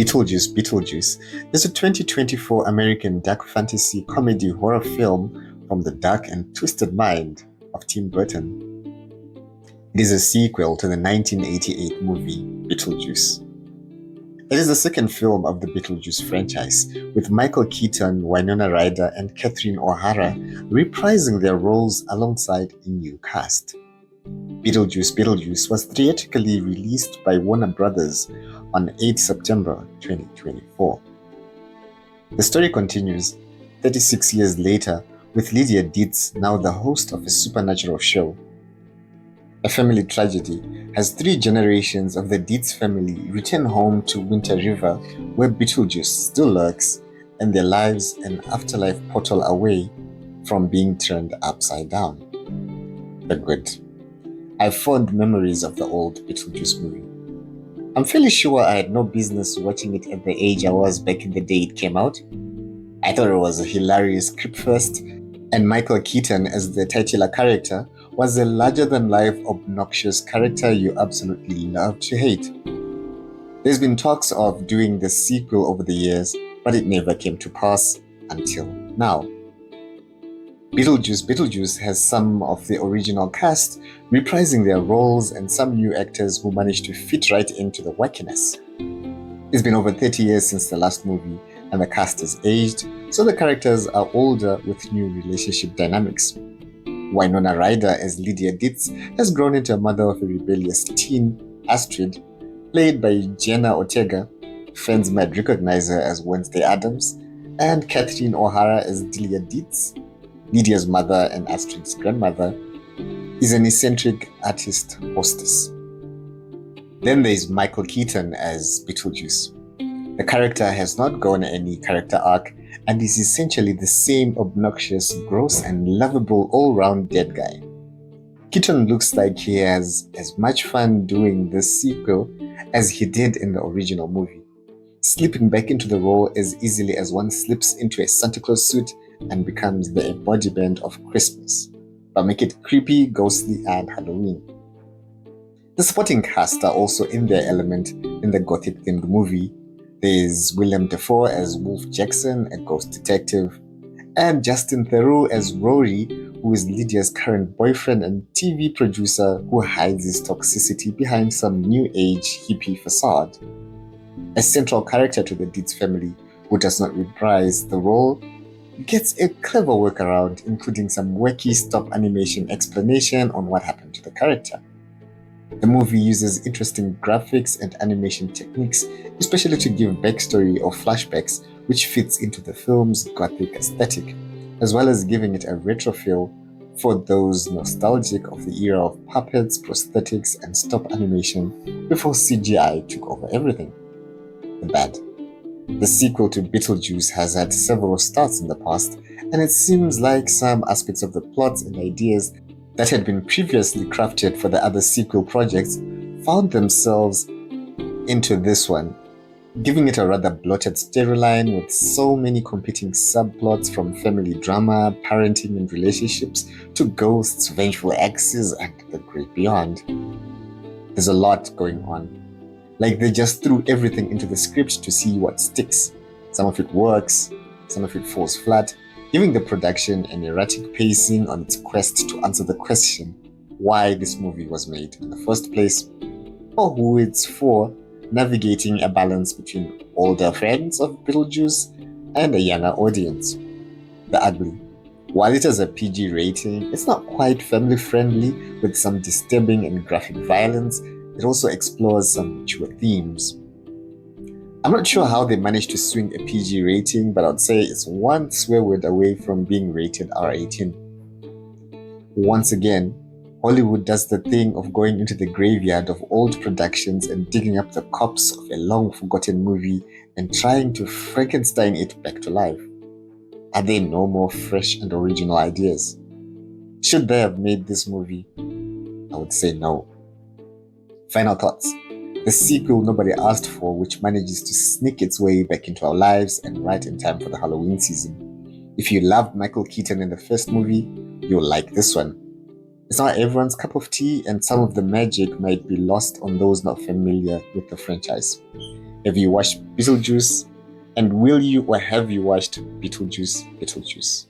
Beetlejuice is a 2024 American dark fantasy comedy horror film from the dark and twisted mind of Tim Burton. It is a sequel to the 1988 movie Beetlejuice. It is the second film of the Beetlejuice franchise, with Michael Keaton, Winona Ryder, and Catherine O'Hara reprising their roles alongside a new cast. Beetlejuice was theatrically released by Warner Brothers on 8 September 2024. The story continues 36 years later with Lydia Dietz now the host of a supernatural show. A family tragedy has 3 generations of the Dietz family return home to Winter River, where Beetlejuice still lurks, and their lives an afterlife portal away from being turned upside down. The good. I have fond memories of the old Beetlejuice movie. I'm fairly sure I had no business watching it at the age I was back in the day it came out. I thought it was a hilarious creepfest, and Michael Keaton as the titular character was a larger-than-life, obnoxious character you absolutely love to hate. There's been talks of doing the sequel over the years, but it never came to pass until now. Beetlejuice has some of the original cast reprising their roles and some new actors who managed to fit right into the wackiness. It's been over 30 years since the last movie, and the cast has aged, so the characters are older with new relationship dynamics. Winona Ryder as Lydia Dietz has grown into a mother of a rebellious teen, Astrid, played by Jenna Ortega. Fans might recognize her as Wednesday Addams, and Catherine O'Hara as Delia Dietz, Lydia's mother and Astrid's grandmother, is an eccentric artist hostess. Then there is Michael Keaton as Beetlejuice. The character has not gone any character arc and is essentially the same obnoxious, gross, and lovable all-round dead guy. Keaton looks like he has as much fun doing this sequel as he did in the original movie, slipping back into the role as easily as one slips into a Santa Claus suit and becomes the embodiment of Christmas, but make it creepy, ghostly, and Halloween. The supporting cast are also in their element in the gothic-themed movie. There's Willem Dafoe as Wolf Jackson, a ghost detective, and Justin Theroux as Rory, who is Lydia's current boyfriend and TV producer who hides his toxicity behind some new-age hippie facade. A central character to the Dietz family, who does not reprise the role, gets a clever workaround, including some wacky stop animation explanation on what happened to the character. The movie uses interesting graphics and animation techniques, especially to give backstory or flashbacks, which fits into the film's gothic aesthetic, as well as giving it a retro feel for those nostalgic of the era of puppets, prosthetics, and stop animation before CGI took over everything. The bad. The sequel to Beetlejuice has had several starts in the past, and it seems like some aspects of the plots and ideas that had been previously crafted for the other sequel projects found themselves into this one, giving it a rather bloated storyline with so many competing subplots from family drama, parenting and relationships, to ghosts, vengeful exes, and the great beyond. There's a lot going on. Like they just threw everything into the script to see what sticks. Some of it works, some of it falls flat, giving the production an erratic pacing on its quest to answer the question why this movie was made in the first place, or who it's for, navigating a balance between older friends of Beetlejuice and a younger audience. The ugly. While it has a PG rating, it's not quite family friendly, with some disturbing and graphic violence. It also explores some mature themes. I'm not sure how they managed to swing a PG rating, but I'd say it's one swear word away from being rated R18. Once again, Hollywood does the thing of going into the graveyard of old productions and digging up the corpse of a long-forgotten movie and trying to Frankenstein it back to life. Are there no more fresh and original ideas? Should they have made this movie? I would say no. Final thoughts. The sequel nobody asked for, which manages to sneak its way back into our lives and right in time for the Halloween season. If you loved Michael Keaton in the first movie, you'll like this one. It's not everyone's cup of tea, and some of the magic might be lost on those not familiar with the franchise. Have you watched Beetlejuice? And will you or have you watched Beetlejuice Beetlejuice?